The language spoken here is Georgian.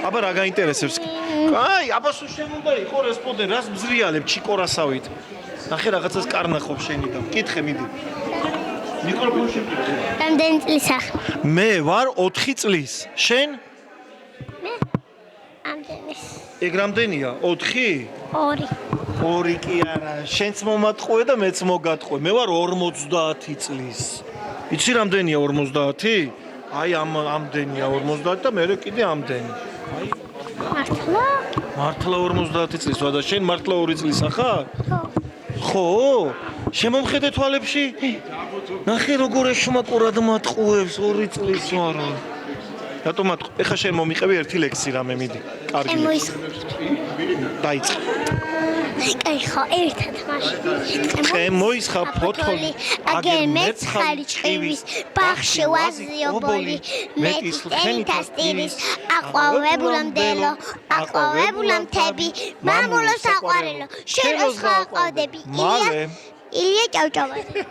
აბა რა გაინტერესებს? აი, აბა სულ შემოდა იყო რესპონდენტ, რას მზრიალებ ჩიკორასავით. ნახე რაღაცას კარნახობ შენი და მკითხე მიდი. მიკროფონში მკითხე. რამდენი წლისა? მე ვარ 4 წლის. შენ? მე ამდენი. ეგ რამდენია? 4? 2. 2 კი არა. შენც მომატყუე და მეც მოგატყუე. მე ვარ 50 წლის. იცი რამდენია 50? აი ამდენია 50 და მე კიდე ამდენი. აი მართლა? მართლა 50 წლის ვარ და შენ მართლა 2 წლისა ხარ? ხო. შემომხედე თვალებში? ნახე როგორ ეშმაკურად მატყუებს 2 წლის ვარ. რატომ მატყუ? ეხა შენ მომიყევი ერთი ლექსი რამე მიდი. კარგი. დაიწყე. კაი ხო, ერთად მაშინ. წემოისხა ფოთოლი, აგერ მეც ხარი ჭყივის, ბახში ვაზიობოლი, მეტის ტენითა სტილის, აყვავებულა მდელო, აყვავებულა მთები, მამულო საყვარელო, შენოს ხო აყვავდები, ილია ჭავჭავაძე.